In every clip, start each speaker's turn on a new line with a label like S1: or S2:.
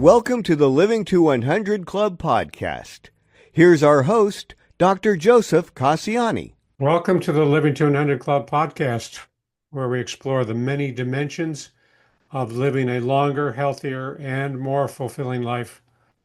S1: Welcome to the Living to 100 Club podcast. Here's our host, Dr. Joseph Cassiani.
S2: Welcome to the Living to 100 Club podcast, where we explore the many dimensions of living a longer, healthier, and more fulfilling life.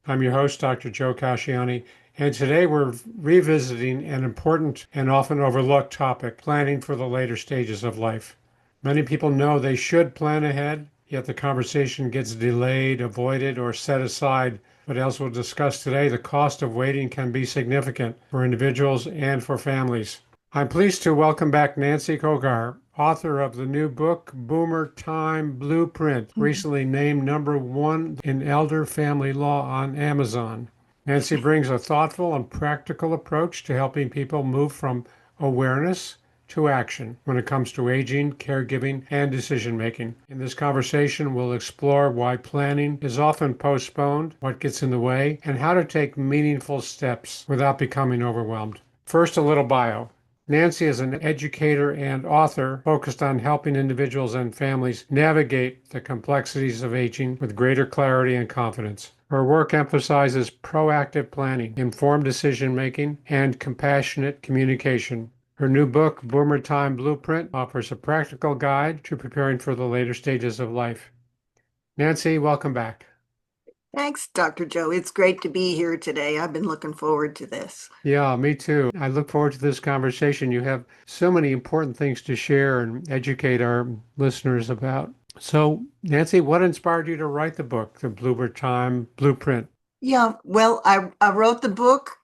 S2: I'm your host, Dr. Joe Casciani, and today we're revisiting an important and often overlooked topic, planning for the later stages of life. Many people know they should plan ahead, yet the conversation gets delayed, avoided, or set aside. But as we'll discuss today, the cost of waiting can be significant for individuals and for families. I'm pleased to welcome back Nancy Cogar, author of the new book, Boomer Time Blueprint, recently named #1 in Elder Family Law on Amazon. Nancy brings a thoughtful and practical approach to helping people move from awareness to action when it comes to aging, caregiving, and decision-making. In this conversation, we'll explore why planning is often postponed, what gets in the way, and how to take meaningful steps without becoming overwhelmed. First, a little bio. Nancy is an educator and author focused on helping individuals and families navigate the complexities of aging with greater clarity and confidence. Her work emphasizes proactive planning, informed decision-making, and compassionate communication. Her new book, Boomer Time Blueprint, offers a practical guide to preparing for the later stages of life. Nancy, welcome back.
S3: Thanks, Dr. Joe. It's great to be here today. I've been looking forward to this.
S2: Yeah, me too. I look forward to this conversation. You have so many important things to share and educate our listeners about. So, Nancy, what inspired you to write the book, The Boomer Time Blueprint?
S3: Yeah, well, I wrote the book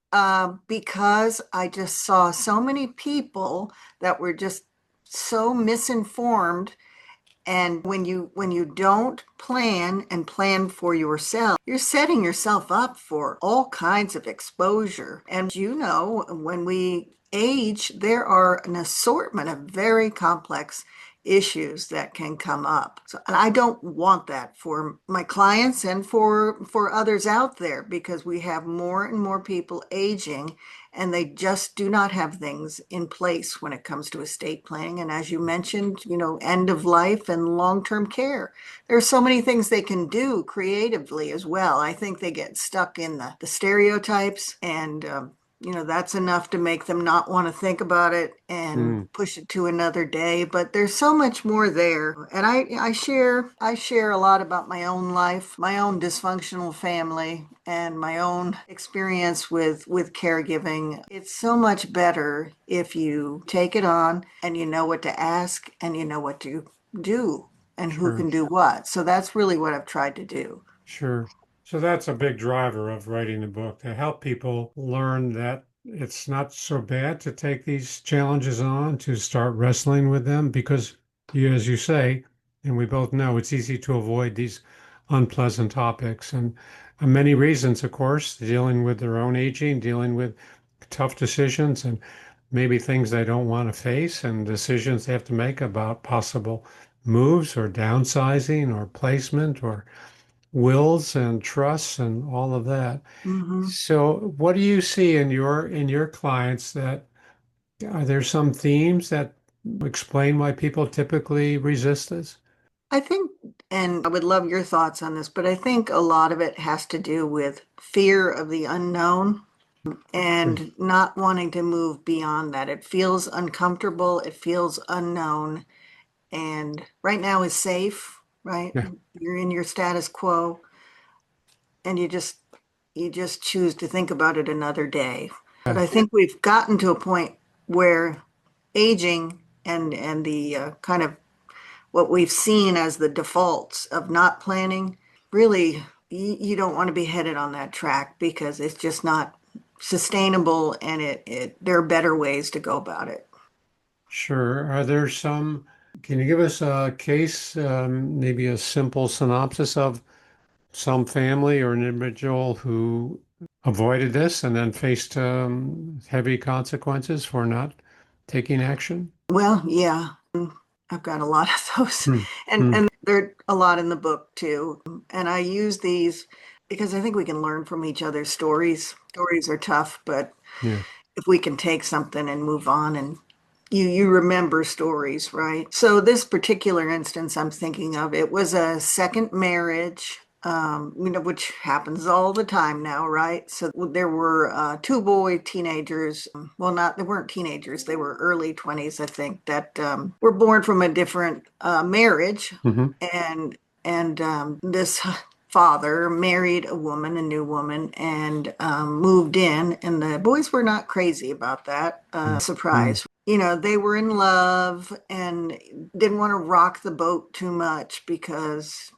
S3: because I just saw so many people that were just so misinformed. And when you don't plan and plan for yourself, you're setting yourself up for all kinds of exposure. And when we age, there are an assortment of very complex issues that can come up. So, and I don't want that for my clients and for others out there, because we have more and more people aging and they just do not have things in place when it comes to estate planning. And as you mentioned, end of life and long-term care. There are so many things they can do creatively as well. I think they get stuck in the stereotypes, and that's enough to make them not want to think about it and push it to another day. But there's so much more there. And I share a lot about my own life, my own dysfunctional family, and my own experience with caregiving. It's so much better if you take it on and you know what to ask and you know what to do and who can do what. So that's really what I've tried to do.
S2: Sure. So that's a big driver of writing the book, to help people learn that it's not so bad to take these challenges on, to start wrestling with them, because as you say, and we both know, it's easy to avoid these unpleasant topics. And many reasons, of course, dealing with their own aging, dealing with tough decisions and maybe things they don't want to face, and decisions they have to make about possible moves or downsizing or placement or wills and trusts and all of that.
S3: Mm-hmm.
S2: So what do you see in your clients? That are there some themes that explain why people typically resist this?
S3: I think, and I would love your thoughts on this, but I think a lot of it has to do with fear of the unknown and not wanting to move beyond that. It feels uncomfortable, it feels unknown, and right now is safe, right?
S2: Yeah.
S3: You're in your status quo, and you just choose to think about it another day. But I think we've gotten to a point where aging and the kind of what we've seen as the defaults of not planning, really, you don't want to be headed on that track, because it's just not sustainable, and there are better ways to go about it.
S2: Sure. Can you give us a case, maybe a simple synopsis of some family or an individual who avoided this and then faced heavy consequences for not taking action?
S3: Well, yeah, I've got a lot of those,
S2: Hmm.
S3: and there are a lot in the book too. And I use these because I think we can learn from each other's stories. Stories are tough, but
S2: Yeah.
S3: if we can take something and move on, and you remember stories, right? So this particular instance I'm thinking of, it was a second marriage. which happens all the time now, right? So there were two boy teenagers. Well, they weren't teenagers. They were early 20s, I think, that were born from a different marriage.
S2: Hmm.
S3: And this father married a new woman, and moved in. And the boys were not crazy about that.
S2: Mm.
S3: Surprise. They were in love and didn't want to rock the boat too much because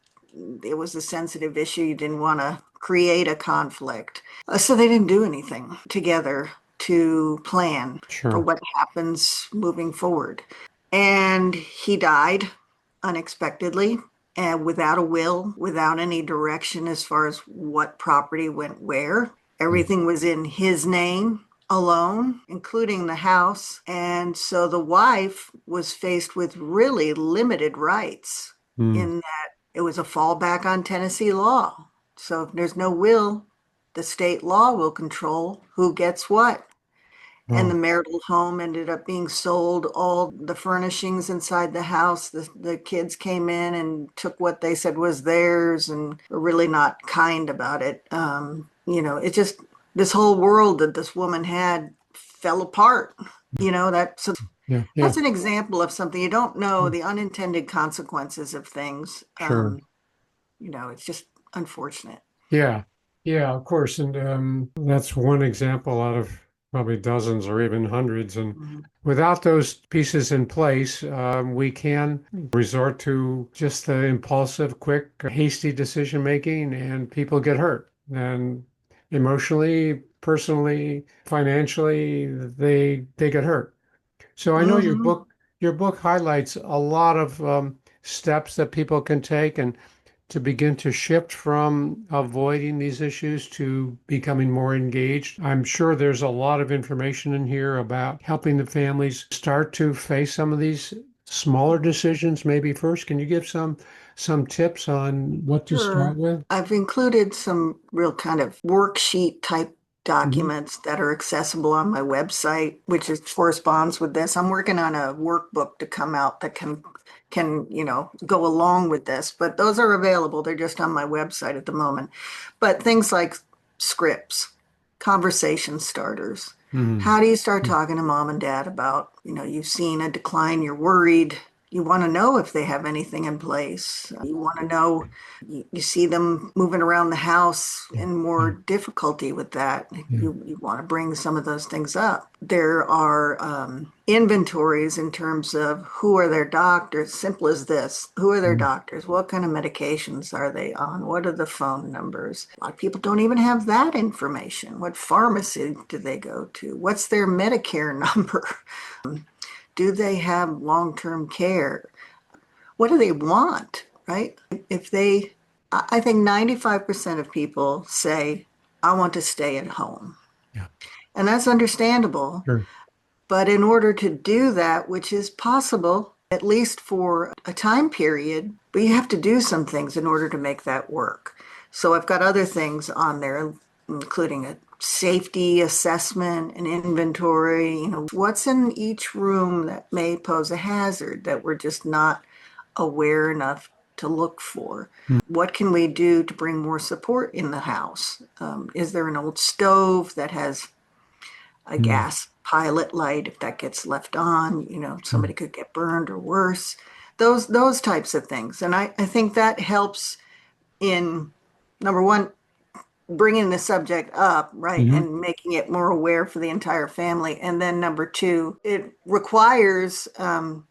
S3: it was a sensitive issue. You didn't want to create a conflict. So they didn't do anything together to plan for
S2: Sure.
S3: what happens moving forward. And he died unexpectedly and without a will, without any direction as far as what property went where. Everything was in his name alone, including the house. And so the wife was faced with really limited rights
S2: Mm.
S3: in that it was a fallback on Tennessee law. So if there's no will, the state law will control who gets what. And the
S2: Wow.
S3: marital home ended up being sold, all the furnishings inside the house. The kids came in and took what they said was theirs and were really not kind about it. It just, this whole world that this woman had fell apart.
S2: Yeah. Yeah.
S3: That's an example of something you don't know,
S2: Mm.
S3: the unintended consequences of things.
S2: Sure.
S3: It's just unfortunate.
S2: Yeah. Yeah, of course. And that's one example out of probably dozens or even hundreds. And
S3: Mhm.
S2: without those pieces in place, we can resort to just the impulsive, quick, hasty decision making, and people get hurt. And emotionally, personally, financially, they get hurt. So I know
S3: Mhm.
S2: your book highlights a lot of steps that people can take and to begin to shift from avoiding these issues to becoming more engaged. I'm sure there's a lot of information in here about helping the families start to face some of these smaller decisions maybe first. Can you give some tips on what to start
S3: Sure.
S2: with?
S3: I've included some real kind of worksheet type
S2: Hmm.
S3: documents that are accessible on my website, which corresponds with this. I'm working on a workbook to come out that can go along with this, but those are available. They're just on my website at the moment. But things like scripts, conversation starters.
S2: Hmm.
S3: How do you start talking to mom and dad about, you've seen a decline, you're worried, you want to know if they have anything in place. You want to know, you see them moving around the house
S2: Yeah.
S3: and more
S2: Yeah.
S3: difficulty with that.
S2: Yeah.
S3: You want to bring some of those things up. There are inventories in terms of who are their doctors, simple as this. Who are their
S2: Mm.
S3: doctors? What kind of medications are they on? What are the phone numbers? A lot of people don't even have that information. What pharmacy do they go to? What's their Medicare number? Do they have long-term care? What do they want, right? I think 95% of people say, I want to stay at home.
S2: Yeah.
S3: And that's understandable.
S2: Sure.
S3: But in order to do that, which is possible, at least for a time period, but you have to do some things in order to make that work. So I've got other things on there, including a safety assessment, an inventory, what's in each room that may pose a hazard that we're just not aware enough to look for.
S2: Mm.
S3: What can we do to bring more support in the house? Is there an old stove that has a
S2: Mm.
S3: gas pilot light? If that gets left on,
S2: Sure.
S3: somebody could get burned or worse. Those types of things. And I think that helps in, number one, bringing the subject up, right,
S2: Hmm.
S3: and making it more aware for the entire family. And then number two, it requires them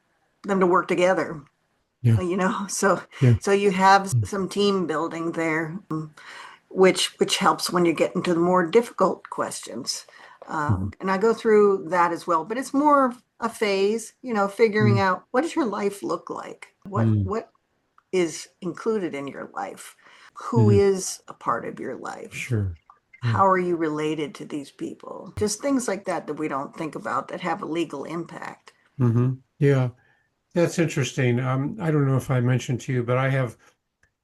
S3: to work together.
S2: Yeah.
S3: So
S2: Yeah.
S3: you have some team building there, which helps when you get into the more difficult questions.
S2: Mhm.
S3: And I go through that as well, but it's more of a phase, figuring
S2: Mm.
S3: out, what does your life look like?
S2: Mm.
S3: What is included in your life? Who
S2: Mhm.
S3: is a part of your life?
S2: Sure. Sure.
S3: How are you related to these people? Just things like that we don't think about that have a legal impact.
S2: Hmm. Yeah. That's interesting. I don't know if I mentioned to you, but I have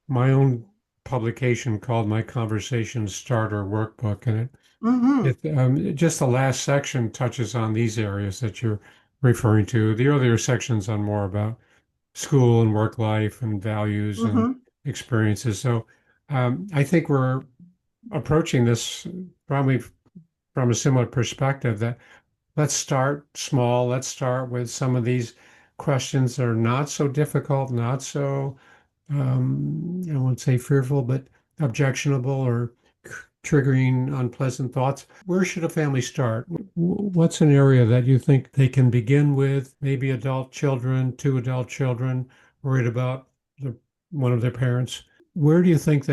S2: my own publication called my Conversation Starter Workbook, and
S3: Mm-hmm.
S2: just the last section touches on these areas that you're referring to. The earlier sections on more about school and work life and values and
S3: Mm-hmm.
S2: experiences. So I think we're approaching this probably from a similar perspective that let's start small. Let's start with some of these questions that are not so difficult, not so, I won't say fearful, but objectionable or triggering unpleasant thoughts. Where should a family start? What's an area that you think they can begin with? Maybe adult children, two adult children, worried about the, one of their parents. Where do you think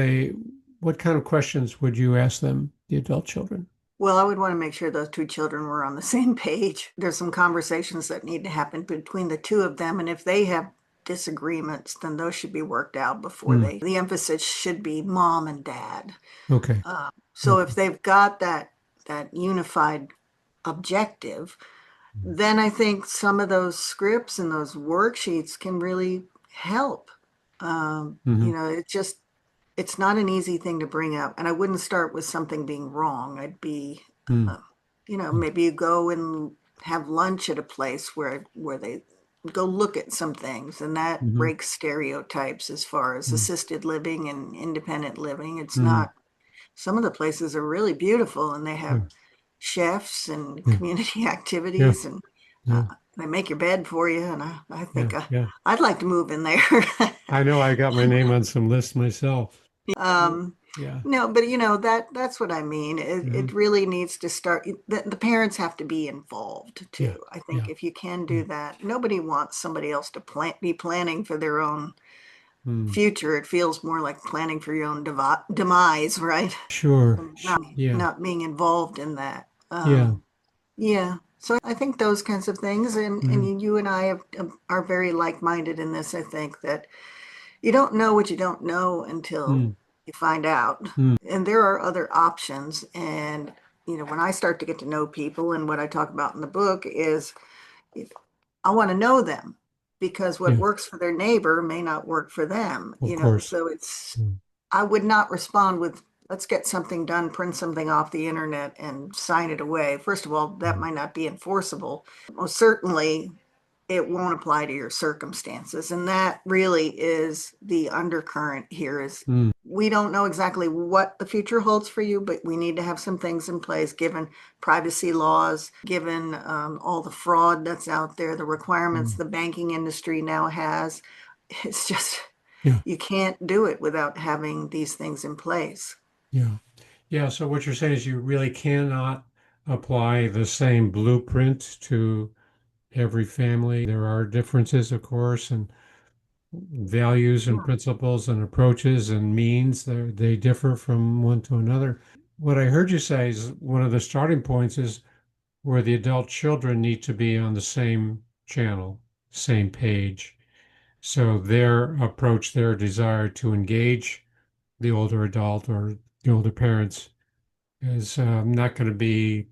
S2: what kind of questions would you ask them, the adult children?
S3: Well, I would want to make sure those two children were on the same page. There's some conversations that need to happen between the two of them, and if they have disagreements, then those should be worked out before
S2: Mm,
S3: the emphasis should be mom and dad.
S2: okay.
S3: So
S2: Okay.
S3: if they've got that unified objective, then I think some of those scripts and those worksheets can really help.
S2: Hmm.
S3: It's not an easy thing to bring up, and I wouldn't start with something being wrong. I'd be,
S2: Mm,
S3: uh, maybe you go and have lunch at a place where they go look at some things, and that
S2: hmm.
S3: breaks stereotypes as far as
S2: Mm,
S3: assisted living and independent living. It's
S2: mm,
S3: not. Some of the places are really beautiful, and they have
S2: yeah,
S3: chefs and
S2: yeah,
S3: community
S2: yeah,
S3: activities, and
S2: yeah,
S3: they make your bed for you. And I
S2: yeah,
S3: think
S2: yeah.
S3: I'd like to move in there.
S2: I know I got my name on some lists myself.
S3: Um,
S2: Yeah.
S3: no, but that's what I mean.
S2: Hmm.
S3: It really needs to start. The parents have to be involved
S2: Yeah.
S3: too. I think
S2: Yeah.
S3: if you can
S2: Yeah.
S3: do that, nobody wants somebody else to be planning for their own
S2: Mm.
S3: future. It feels more like planning for your own demise, right?
S2: Sure.
S3: And not
S2: Yeah.
S3: not being involved in that.
S2: Yeah.
S3: Yeah. So I think those kinds of things,
S2: Hmm.
S3: and you and I are very like-minded in this. I think that you don't know what you don't know until
S2: Mm.
S3: you find out.
S2: Mm.
S3: And there are other options. And, when I start to get to know people, and what I talk about in the book is I want to know them, because what
S2: Yeah.
S3: works for their neighbor may not work for them,
S2: Of course.
S3: So I would not respond with, let's get something done, print something off the internet and sign it away. First of all, that
S2: Mm.
S3: might not be enforceable. Most certainly, it won't apply to your circumstances. And that really is the undercurrent here is
S2: Mm.
S3: we don't know exactly what the future holds for you, but we need to have some things in place given privacy laws, given all the fraud that's out there, the requirements
S2: Mm.
S3: the banking industry now has. It's just,
S2: Yeah.
S3: you can't do it without having these things in place.
S2: Yeah. Yeah. So what you're saying is you really cannot apply the same blueprint to every family. There are differences, of course, and values and
S3: Yeah.
S2: principles and approaches and means. They differ from one to another. What I heard you say is one of the starting points is where the adult children need to be on the same channel, same page. So their approach, their desire to engage the older adult or the older parents is not going to be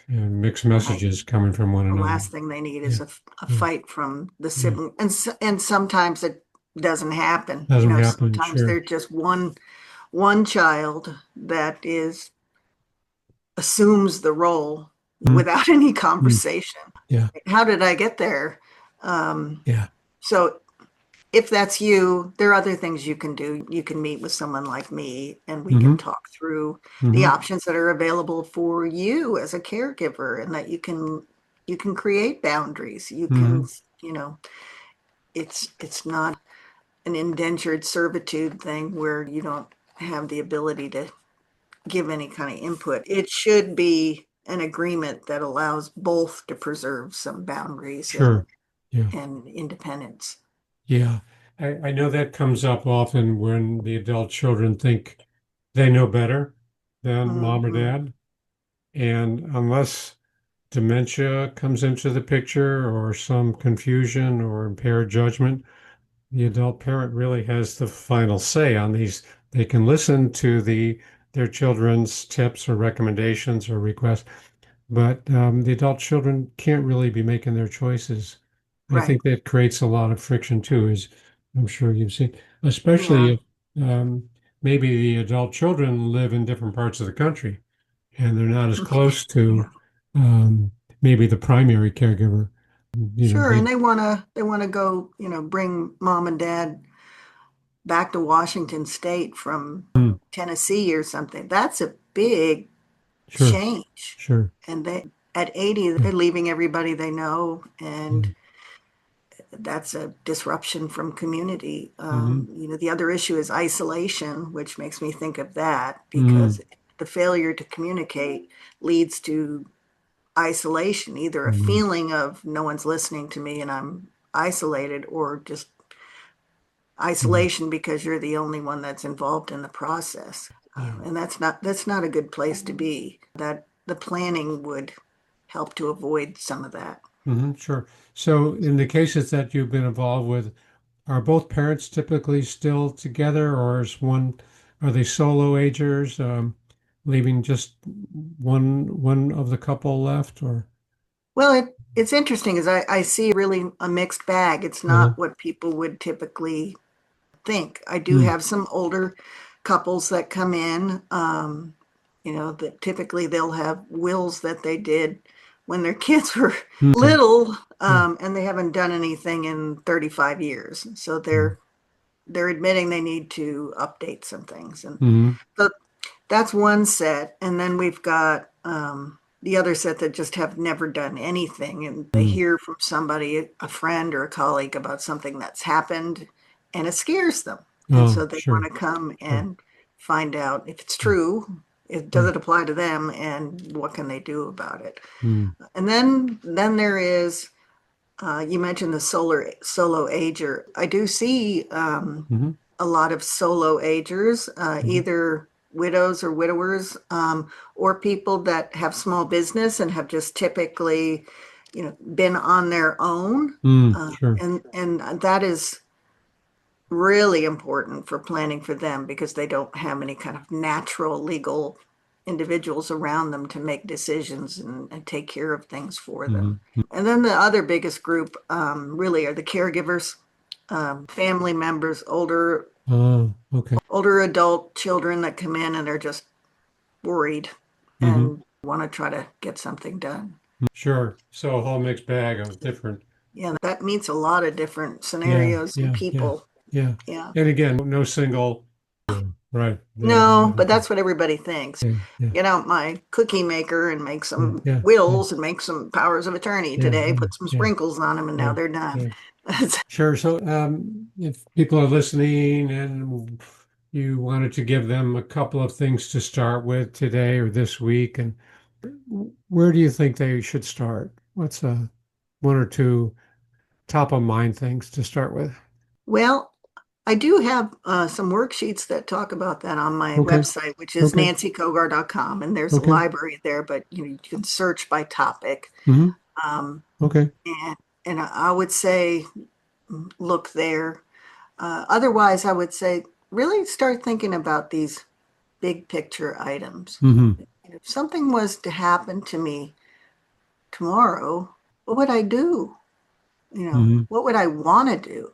S2: mixed
S3: Right.
S2: messages coming from one
S3: The
S2: another.
S3: last thing they need
S2: Yeah,
S3: is a
S2: yeah,
S3: fight from the
S2: yeah.
S3: sibling, and sometimes it doesn't happen.
S2: Doesn't happen,
S3: Sometimes
S2: sure.
S3: there's just one child that is assumes the role
S2: Mm,
S3: without any
S2: mm,
S3: conversation.
S2: yeah,
S3: How did I get there? Um,
S2: yeah.
S3: so if that's you, there are other things you can do. You can meet with someone like me, and we
S2: Hmm.
S3: can talk through the
S2: Hmm.
S3: options that are available for you as a caregiver, and that you can create boundaries. You can,
S2: Hmm.
S3: you know, it's not an indentured servitude thing where you don't have the ability to give any kind of input. It should be an agreement that allows both to preserve some boundaries and
S2: Sure. Yeah.
S3: and independence.
S2: Yeah. I know that comes up often when the adult children think they know better than mom or
S3: Mhm.
S2: dad. And unless dementia comes into the picture or some confusion or impaired judgment, the adult parent really has the final say on these. They can listen to their children's tips or recommendations or requests, but the adult children can't really be making their choices. I
S3: Right.
S2: think that creates a lot of friction too, as I'm sure you've seen, especially
S3: Yeah.
S2: if maybe the adult children live in different parts of the country and they're not as close
S3: Yeah.
S2: to um, maybe the primary caregiver.
S3: Sure. And
S2: They
S3: they wanna go, bring mom and dad back to Washington State from
S2: Mm.
S3: Tennessee or something. That's a big
S2: Sure.
S3: change.
S2: Sure.
S3: And they at 80,
S2: Yeah.
S3: they're leaving everybody they know, and
S2: Yeah.
S3: that's a disruption from community.
S2: Mm-hmm.
S3: The other issue is isolation, which makes me think of that
S2: Mm-hmm.
S3: because the failure to communicate leads to isolation, either a
S2: Mm-hmm.
S3: feeling of no one's listening to me and I'm isolated, or just
S2: Mm-hmm.
S3: isolation because you're the only one that's involved in the process.
S2: Yeah.
S3: And that's not a good place to be. That the planning would help to avoid some of that.
S2: Mm-hmm. Sure. So in the cases that you've been involved with, are both parents typically still together, or are they solo agers, leaving just one of the couple left, or?
S3: Well, it's interesting as I see really a mixed bag. It's
S2: Uh-huh.
S3: not what people would typically think. I do
S2: Mm.
S3: have some older couples that come in, that typically they'll have wills that they did when their kids were
S2: Okay.
S3: little,
S2: Yeah.
S3: and they haven't done anything in 35 years. So
S2: Mm.
S3: they're admitting they need to update some things. And
S2: Mm-hmm.
S3: so that's one set. And then we've got the other set that just have never done anything. And they
S2: Mm.
S3: hear from somebody, a friend or a colleague, about something that's happened, and it scares them. And
S2: Oh,
S3: so they want
S2: sure.
S3: to come
S2: Sure.
S3: and find out if it's
S2: Mm.
S3: true, does
S2: Right.
S3: it apply to them, and what can they do about it.
S2: Mm.
S3: And then there is, you mentioned the solo ager. I do see
S2: Mm-hmm.
S3: a lot of solo agers,
S2: Mm-hmm.
S3: either widows or widowers, or people that have small business and have just typically, been on their own.
S2: Mm. Sure.
S3: And that is really important for planning for them because they don't have any kind of natural legal individuals around them to make decisions and take care of things for them.
S2: Mm-hmm.
S3: And then the other biggest group really are the caregivers, family members,
S2: Oh, okay.
S3: older adult children that come in and they're just worried
S2: Mm-hmm.
S3: and want to try to get something done.
S2: Sure. So a whole mixed bag of different.
S3: Yeah, that meets a lot of different
S2: Yeah.
S3: scenarios and
S2: Yeah. Yeah.
S3: people.
S2: Yeah.
S3: Yeah.
S2: And again, no single. Yeah. Right.
S3: No, but that's what everybody thinks.
S2: Yeah. Yeah.
S3: Get out my cookie maker and make
S2: Yeah.
S3: some
S2: Yeah. Yeah.
S3: wills and make some powers of attorney
S2: Yeah.
S3: today,
S2: Yeah.
S3: put some
S2: Yeah.
S3: sprinkles on them, and now
S2: Yeah.
S3: they're done.
S2: Yeah. Sure. So, if people are listening and you wanted to give them a couple of things to start with today or this week, and where do you think they should start? What's one or two top of mind things to start with?
S3: Well, I do have some worksheets that talk about that on my
S2: Okay.
S3: website, which is
S2: Okay.
S3: nancycogar.com, and there's a
S2: Okay.
S3: library there, but you can search by topic.
S2: Hmm.
S3: Um,
S2: Okay.
S3: and I would say look there. Otherwise, I would say really start thinking about these big picture items.
S2: Hmm.
S3: If something was to happen to me tomorrow, what would I do?
S2: Hmm.
S3: What would I want to do?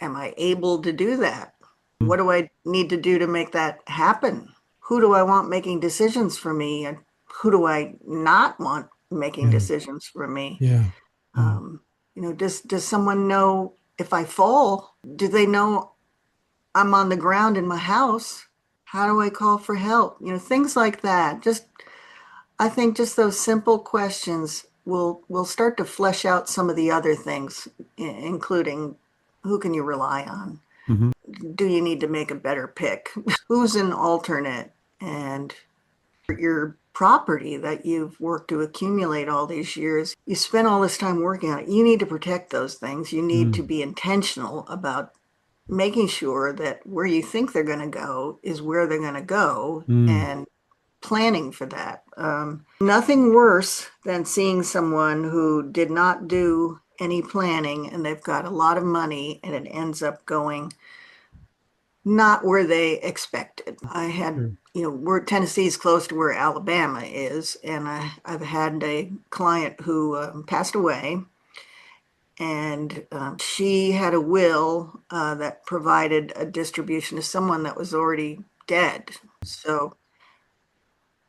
S3: Am I able to do that? What do I need to do to make that happen? Who do I want making decisions for me? And who do I not want making
S2: Yeah.
S3: decisions for me?
S2: Yeah. Yeah.
S3: Does someone know if I fall? Do they know I'm on the ground in my house? How do I call for help? Things like that. I think just those simple questions will start to flesh out some of the other things, including who can you rely on?
S2: Hmm.
S3: Do you need to make a better pick? Who's an alternate? And your property that you've worked to accumulate all these years, you spent all this time working on it. You need to protect those things. You need to
S2: Mm.
S3: be intentional about making sure that where you think they're going to go is where they're going to go,
S2: Mm.
S3: and planning for that. Nothing worse than seeing someone who did not do any planning and they've got a lot of money and it ends up going not where they expected. I had,
S2: Sure.
S3: where Tennessee's close to where Alabama is, and I've had a client who passed away, and she had a will that provided a distribution to someone that was already dead. So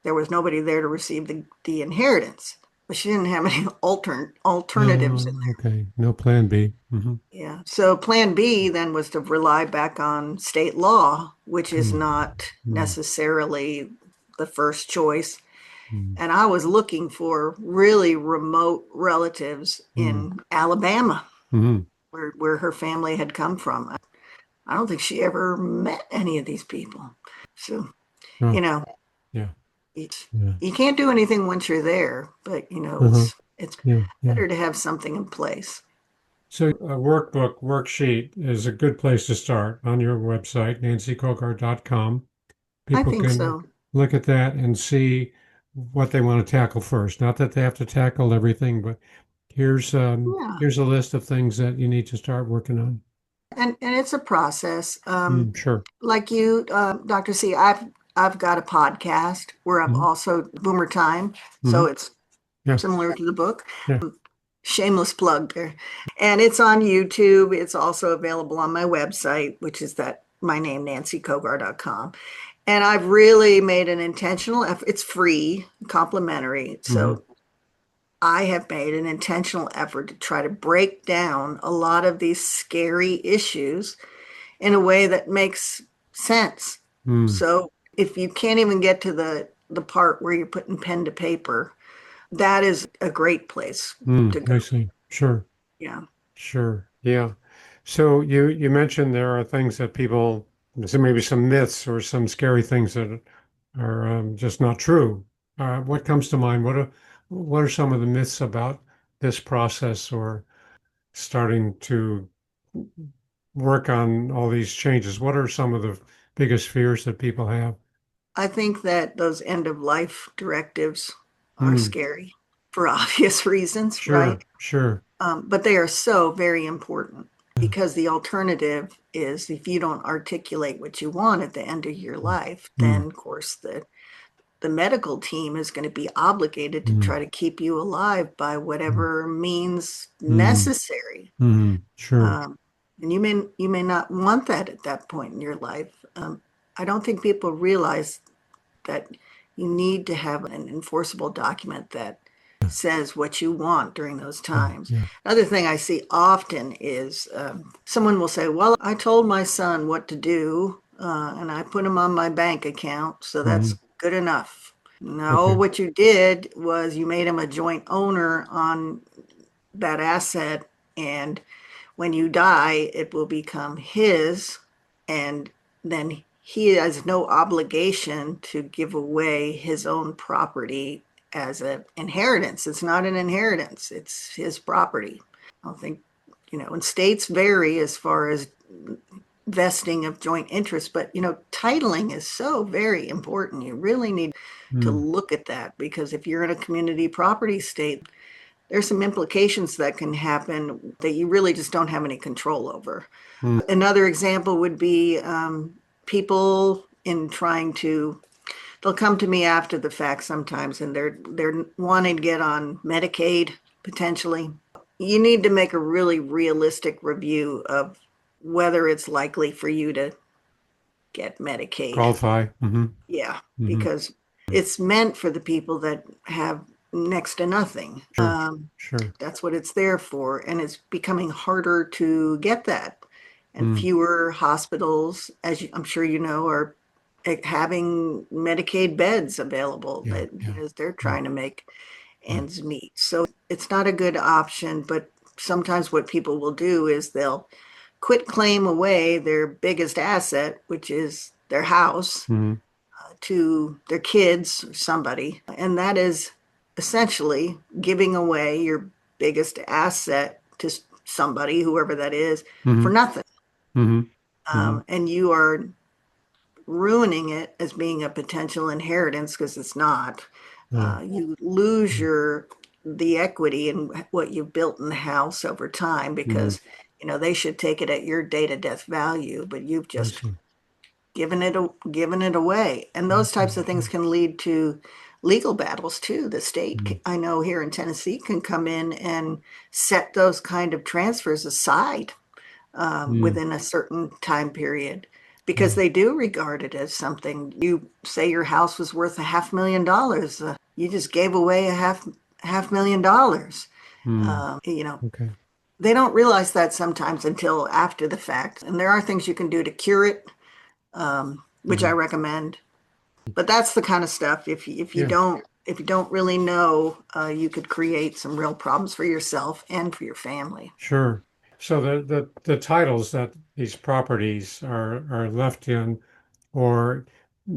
S3: there was nobody there to receive the inheritance. but she didn't have any alternatives in
S2: No,
S3: there.
S2: okay. No plan B. Mm-hmm.
S3: Yeah. So plan B then was to rely back on state law, which is not
S2: Mm-hmm.
S3: necessarily the first choice.
S2: Mm-hmm.
S3: And I was looking for really remote relatives
S2: Mm-hmm.
S3: in Alabama,
S2: Mm-hmm.
S3: where her family had come from. I don't think she ever met any of these people. So, you
S2: Oh,
S3: know,
S2: yeah.
S3: it's,
S2: Yeah.
S3: you can't do anything once you're there, but
S2: Uh-huh.
S3: it's
S2: Yeah. Yeah.
S3: better to have something in place.
S2: So a workbook, worksheet is a good place to start on your website, nancycogar.com.
S3: I
S2: People
S3: think
S2: can
S3: so.
S2: look at that and see what they want to tackle first. Not that they have to tackle everything, but
S3: Yeah.
S2: here's a list of things that you need to start working on.
S3: And it's a process.
S2: Sure.
S3: Like you, Dr. C, I've got a podcast where I'm
S2: Hmm.
S3: also Boomer Time,
S2: Hmm.
S3: so it's
S2: Yeah.
S3: similar to the book.
S2: Yeah.
S3: Shameless plug there. And it's on YouTube. It's also available on my website, which is that my name, nancycogar.com. And I've really made an intentional effort. It's free, complimentary.
S2: Hmm.
S3: So I have made an intentional effort to try to break down a lot of these scary issues in a way that makes sense.
S2: Mm.
S3: So if you can't even get to the part where you're putting pen to paper, that is a great place to
S2: Mm.
S3: go.
S2: I see. Sure.
S3: Yeah.
S2: Sure. Yeah. So you mentioned there are things that people, so maybe some myths or some scary things that are just not true. What comes to mind? What are some of the myths about this process or starting to work on all these changes? What are some of the biggest fears that people have?
S3: I think that those end of life directives are
S2: Hmm.
S3: scary for obvious reasons, right?
S2: Sure. Sure.
S3: But they are so very important because the alternative is if you don't articulate what you want at the end of your life,
S2: Hmm.
S3: then of course the medical team is going to be obligated to
S2: Hmm.
S3: try to keep you alive by
S2: Hmm.
S3: whatever means
S2: Hmm.
S3: necessary.
S2: Hmm. Sure.
S3: Um, and you may not want that at that point in your life. I don't think people realize that you need to have an enforceable document that says what you want during those
S2: Yeah.
S3: times.
S2: Yeah.
S3: Another thing I see often is someone will say, "Well, I told my son what to do, and I put him on my bank account, so
S2: Hmm.
S3: that's good enough." No,
S2: Okay.
S3: what you did was you made him a joint owner on that asset, and when you die, it will become his, and then he has no obligation to give away his own property as an inheritance. It's not an inheritance, it's his property. I don't think, and states vary as far as vesting of joint interest, but titling is so very important. You really need to
S2: Hmm.
S3: look at that because if you're in a community property state, there's some implications that can happen that you really just don't have any control over.
S2: Hmm.
S3: Another example would be people in trying to, they'll come to me after the fact sometimes and they're wanting to get on Medicaid potentially. You need to make a really realistic review of whether it's likely for you to get Medicaid.
S2: Qualify. Hmm.
S3: Yeah,
S2: Hmm.
S3: because it's meant for the people that have next to nothing.
S2: Sure. Sure.
S3: That's what it's there for. And it's becoming harder to get that. And
S2: Mm.
S3: fewer hospitals, I'm sure you know, are having Medicaid beds available
S2: Yeah.
S3: that
S2: Yeah.
S3: they're
S2: Yeah.
S3: trying to make
S2: Yeah.
S3: ends meet. So it's not a good option, but sometimes what people will do is they'll quit claim away their biggest asset, which is their house,
S2: Hmm.
S3: to their kids or somebody. And that is essentially giving away your biggest asset to somebody, whoever that is,
S2: Hmm.
S3: for nothing.
S2: Hmm. Hmm.
S3: And you are ruining it as being a potential inheritance because it's not.
S2: No.
S3: You lose the equity in what you've built in the house over time
S2: Hmm.
S3: because they should take it at your date of death value, but you've
S2: I
S3: just
S2: see.
S3: given it away. And those types of things can lead to legal battles too. The
S2: Mm.
S3: state, I know here in Tennessee, can come in and set those kind of transfers aside
S2: Mm.
S3: within a certain time period because
S2: Mm.
S3: they do regard it as something. You say your house was worth $500,000. You just gave away $500,000.
S2: Mm.
S3: You know,
S2: Okay.
S3: they don't realize that sometimes until after the fact. And there are things you can do to cure it, which I
S2: Mhm.
S3: recommend. But that's the kind of stuff. If you
S2: Yeah,
S3: don't really know, you could create some real problems for yourself and for your family.
S2: sure. So the titles that these properties are left in, or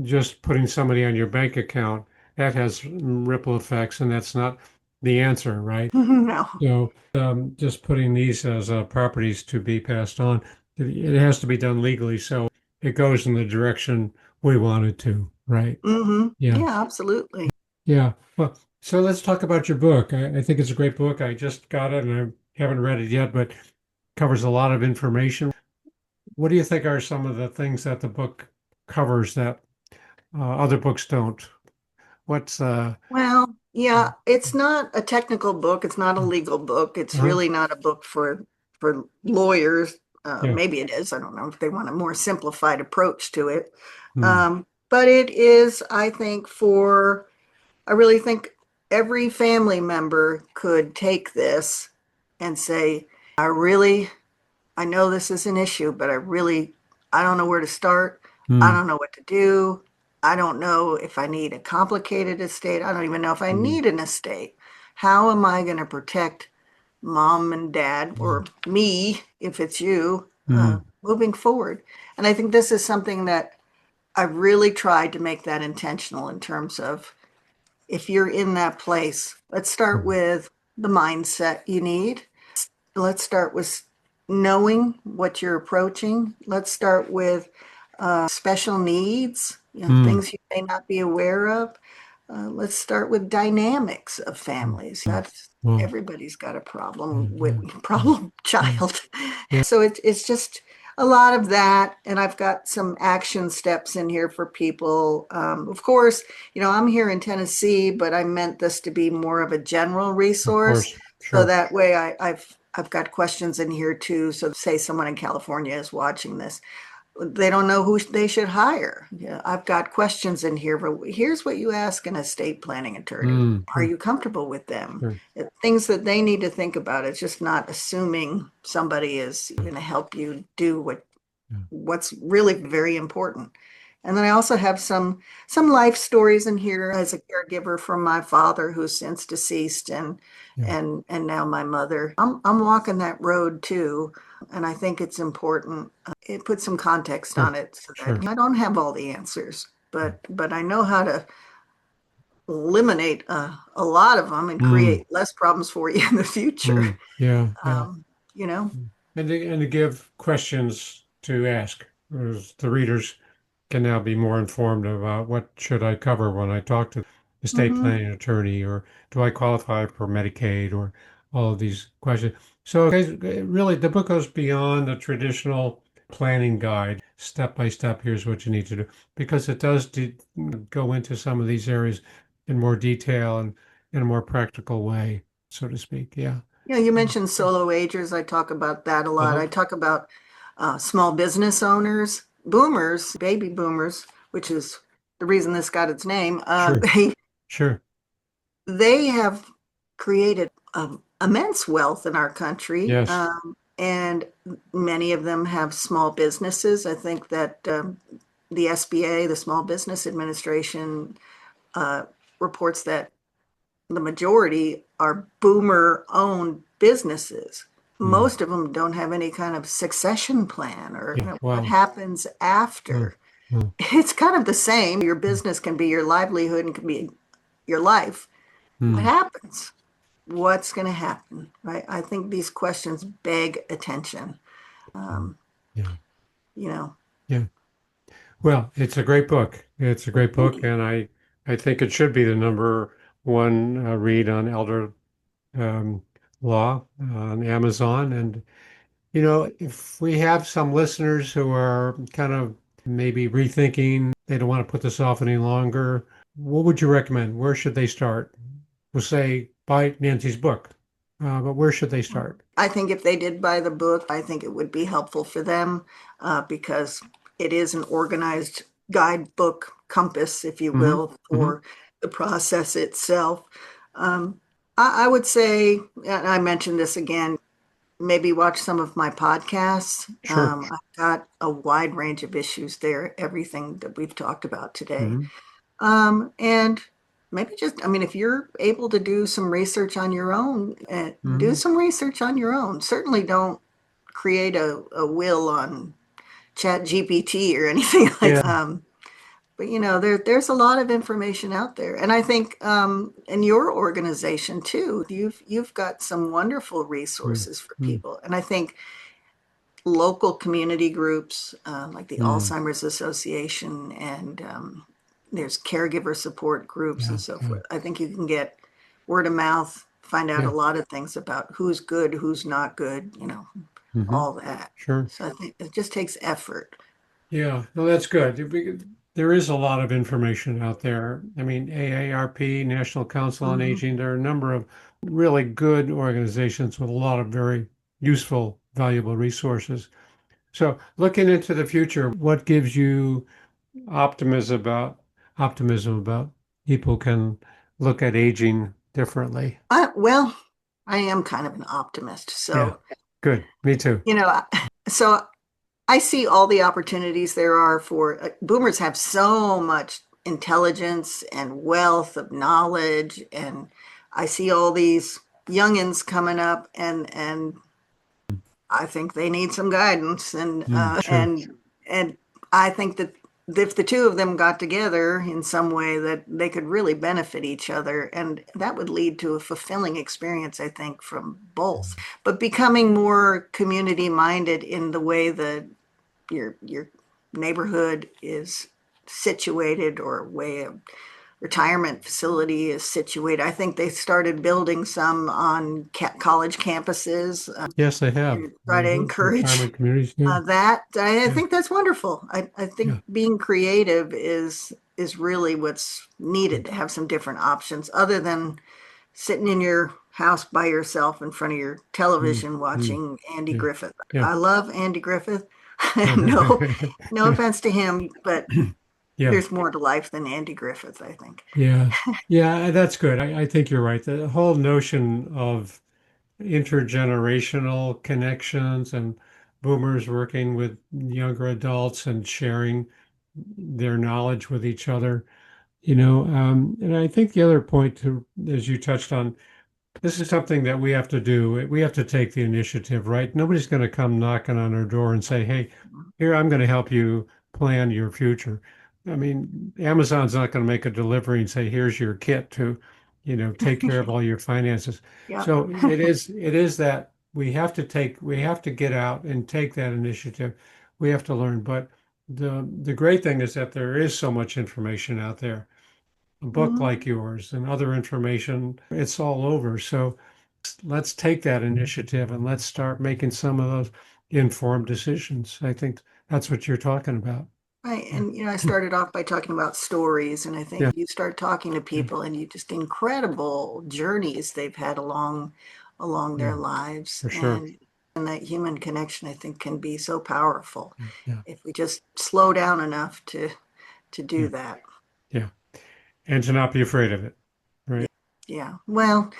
S2: just putting somebody on your bank account, that has ripple effects, and that's not the answer, right?
S3: No.
S2: So just putting these as properties to be passed on, it has to be done legally, so it goes in the direction we want it to, right? Yeah,
S3: Yeah, absolutely.
S2: yeah. Well, so let's talk about your book. I think it's a great book. I just got it and I haven't read it yet, but covers a lot of information. What do you think are some of the things that the book covers that other books don't? What's
S3: Well, yeah, it's not a technical book. It's not a legal book. It's
S2: uh-huh.
S3: really not a book for lawyers.
S2: Yeah.
S3: Maybe it is. I don't know if they want a more simplified approach to it.
S2: Mm,
S3: But it is, I think, I really think every family member could take this and say, I really, I know this is an issue, but I don't know where to start. I
S2: mm,
S3: don't know what to do. I don't know if I need a complicated estate. I don't even know if I
S2: mm,
S3: need an estate. How am I going to protect mom and dad,
S2: mm,
S3: or me, if it's you,
S2: mm,
S3: moving forward? And I think this is something that I've really tried to make that intentional in terms of if you're in that place, let's start
S2: mm,
S3: with the mindset you need. Let's start with knowing what you're approaching. Let's start with special needs,
S2: mm,
S3: things you may not be aware of. Let's start with dynamics of
S2: mm,
S3: families.
S2: mm.
S3: That's
S2: Well,
S3: everybody's got a
S2: yeah,
S3: problem with
S2: yeah, yeah,
S3: problem
S2: yeah,
S3: child.
S2: yeah.
S3: So it's just a lot of that, and I've got some action steps in here for people. Of course, I'm here in Tennessee, but I meant this to be more of a general
S2: Of
S3: resource.
S2: course,
S3: So
S2: sure.
S3: that way I've got questions in here too. So say someone in California is watching this, they don't know who they should hire. Yeah, I've got questions in here, but here's what you ask an estate planning attorney. Are
S2: Sure,
S3: you comfortable with them?
S2: sure.
S3: Things that they need to think about. It's just not assuming somebody is going to help you do
S2: Yeah,
S3: what's really very important. And then I also have some life stories in here as a caregiver for my father who's since deceased, and
S2: yeah,
S3: and now my mother. I'm walking that road too, and I think it's important. It puts some context
S2: sure,
S3: on it so that
S2: sure.
S3: I don't have all the answers,
S2: Yeah.
S3: but I know how to eliminate a lot of them and
S2: Mm,
S3: create less problems for you in the future.
S2: yeah, yeah.
S3: Um, you know.
S2: And to give questions to ask, as the readers can now be more informed about what should I cover when I talk to the estate
S3: Mhm.
S2: planning attorney, or do I qualify for Medicaid, or all of these questions. So really, the book goes beyond the traditional planning guide, step by step. Here's what you need to do, because it does go into some of these areas in more detail and in a more practical way, so to speak. Yeah.
S3: You mentioned solo agers. I talk about that a lot.
S2: Uh-huh.
S3: I talk about small business owners, boomers, baby boomers, which is the reason this got its name.
S2: Sure. Sure.
S3: They have created immense wealth in our country,
S2: Yes.
S3: and many of them have small businesses. I think that the SBA, the Small Business Administration, uh, reports that the majority are boomer owned businesses.
S2: Mm.
S3: Most of them don't have any kind of succession plan, or
S2: Yeah.
S3: what
S2: Wow.
S3: happens
S2: Mm.
S3: after.
S2: Mm.
S3: It's kind of the same. Your business can be your livelihood and can be your life. What
S2: Mm.
S3: happens? What's going to happen? Right? I think these questions beg attention.
S2: Mm.
S3: Um,
S2: Yeah.
S3: you know,
S2: Yeah. Well, it's a great book. It's a great
S3: Thank
S2: book,
S3: you.
S2: and I think it should be the number one read on elder um, law on Amazon. And if we have some listeners who are kind of maybe rethinking, they don't want to put this off any longer, what would you recommend? Where should they start? We'll say buy Nancy's book, but where should they start?
S3: I think if they did buy the book, I think it would be helpful for them because it is an organized guidebook compass, if you
S2: Hmm.
S3: will,
S2: Hmm.
S3: for the process itself. Um, I would say, and I mentioned this again, maybe watch some of my podcasts.
S2: Sure.
S3: I've got a wide range of issues there, everything that we've talked about today.
S2: Hmm.
S3: And maybe just, I mean, if you're able to do some research on your own, do
S2: Hmm.
S3: some research on your own. Certainly don't create a will on Chat GPT or anything like
S2: Yeah.
S3: that. But there's a lot of information out there, and I think in your organization too, you've got some wonderful resources for
S2: Mm-hmm.
S3: people, and I think local community groups like the
S2: Mm.
S3: Alzheimer's Association and there's caregiver support groups
S2: Yeah.
S3: and so
S2: Yeah.
S3: forth. I think you can get word of mouth, find out a
S2: Yeah.
S3: lot of things about who's good, who's not good,
S2: Hmm.
S3: all that.
S2: Sure.
S3: So I think it just takes effort.
S2: Yeah, no, that's good. There is a lot of information out there. I mean, AARP, National Council on
S3: Mhm.
S2: Aging, there are a number of really good organizations with a lot of very useful, valuable resources. So, looking into the future, what gives you optimism about people can look at aging differently?
S3: Well, I am kind of an optimist,
S2: Yeah,
S3: so
S2: good. Me too.
S3: you know, so I see all the opportunities there are for boomers have so much intelligence and wealth of knowledge, and I see all these youngins coming up, and I think they need some guidance, and
S2: Mm,
S3: uh,
S2: sure.
S3: and and I think that if the two of them got together in some way, that they could really benefit each other, and that would lead to a fulfilling experience, I think, from both. But becoming more community minded in the way that your neighborhood is situated or way a retirement facility is situated. I think they started building some on college campuses
S2: Yes, they have.
S3: to try to
S2: Hmm.
S3: encourage
S2: Retirement communities. Yeah,
S3: that. I
S2: yeah,
S3: think that's wonderful. I think
S2: yeah.
S3: being creative is really what's needed to have some different options other than sitting in your house by yourself in front of your
S2: Mm,
S3: television
S2: mm,
S3: watching Andy
S2: yeah,
S3: Griffith.
S2: yeah.
S3: I love Andy Griffith. No offense to him, but
S2: Yeah,
S3: there's more to life than Andy Griffith, I think.
S2: yeah, yeah, that's good. I think you're right. The whole notion of intergenerational connections and boomers working with younger adults and sharing their knowledge with each other, and I think the other point to, as you touched on, this is something that we have to do. We have to take the initiative, right? Nobody's going to come knocking on our door and say, "Hey, here, I'm going to help you plan your future." I mean, Amazon's not going to make a delivery and say, "Here's your kit to, take care of all your finances."
S3: Yeah.
S2: So it is that we have to get out and take that initiative. We have to learn. But the great thing is that there is so much information out there, a book
S3: Mhm.
S2: like yours and other information, it's all over. So let's take that initiative and let's start making some of those informed decisions. I think that's what you're talking about.
S3: Right.
S2: Yeah.
S3: And, I started off by talking about stories, and I
S2: Yeah.
S3: think you start talking to
S2: Yeah.
S3: people and you just incredible journeys they've had along
S2: Yeah.
S3: their lives.
S2: For sure.
S3: And that human connection, I think, can be so powerful
S2: Yeah. Yeah.
S3: if we just slow down enough to do
S2: Yeah.
S3: that.
S2: Yeah. And to not be afraid of it.
S3: Yeah.
S2: Right.
S3: Yeah. Well,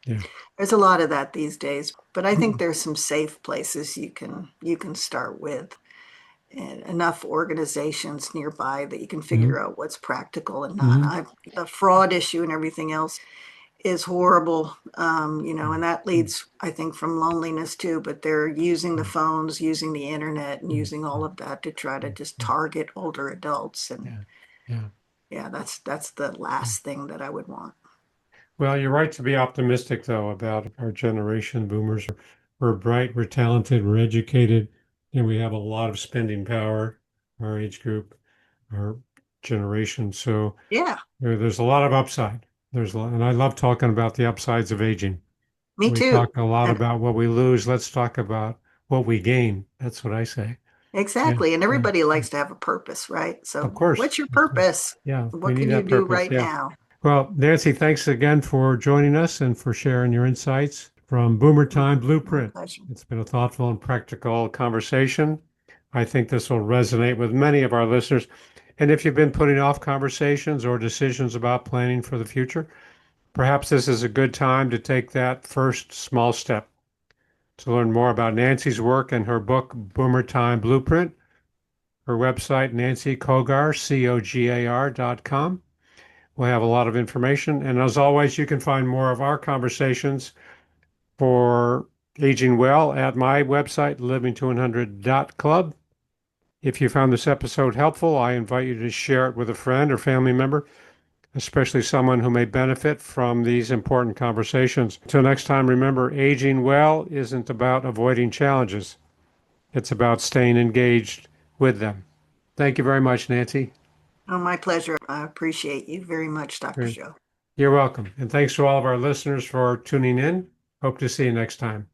S2: Yeah.
S3: there's a lot of that these days, but I think
S2: Mm.
S3: there's some safe places you can start with. And enough organizations nearby that you can
S2: Mm-hmm.
S3: figure out what's practical and not.
S2: Mm-hmm.
S3: The fraud issue and everything else is horrible, and that
S2: Mm-hmm.
S3: leads, I think, from loneliness too. But they're using the
S2: Yeah.
S3: phones, using the internet, and
S2: Yeah.
S3: using all of that to try to
S2: Yeah.
S3: just
S2: Yeah.
S3: target older adults. And
S2: Yeah. Yeah.
S3: yeah, that's the
S2: Yeah.
S3: last thing that I would want.
S2: Well, you're right to be optimistic, though, about our generation. Boomers we're bright, we're talented, we're educated, and we have a lot of spending power, our age group, our generation. So
S3: Yeah,
S2: there's a lot of upside. And I love talking about the upsides of aging.
S3: me
S2: We
S3: too.
S2: talk a lot
S3: And
S2: about what we lose. Let's talk about what we gain. That's what I say. Yeah,
S3: exactly. And
S2: yeah,
S3: everybody
S2: yeah.
S3: likes to have a purpose, right?
S2: Of
S3: So,
S2: course,
S3: what's your
S2: of course.
S3: purpose?
S2: Yeah, we
S3: What
S2: need
S3: can you
S2: that
S3: do
S2: purpose.
S3: right
S2: Yeah.
S3: now?
S2: Well, Nancy, thanks again for joining us and for sharing your insights from Boomer Time
S3: My
S2: Blueprint.
S3: pleasure.
S2: It's been a thoughtful and practical conversation. I think this will resonate with many of our listeners. And if you've been putting off conversations or decisions about planning for the future, Perhaps this is a good time to take that first small step. To learn more about Nancy's work and her book, Boomer Time Blueprint, her website, Nancy Cogar, COGAR.com. We'll have a lot of information. And as always, you can find more of our conversations for aging well at my website, livingto100.club. If you found this episode helpful, I invite you to share it with a friend or family member, especially someone who may benefit from these important conversations. Until next time, remember, aging well isn't about avoiding challenges. It's about staying engaged with them. Thank you very much, Nancy.
S3: Oh, my pleasure. I appreciate you very much, Dr. Joe.
S2: You're welcome. And thanks to all of our listeners for tuning in. Hope to see you next time.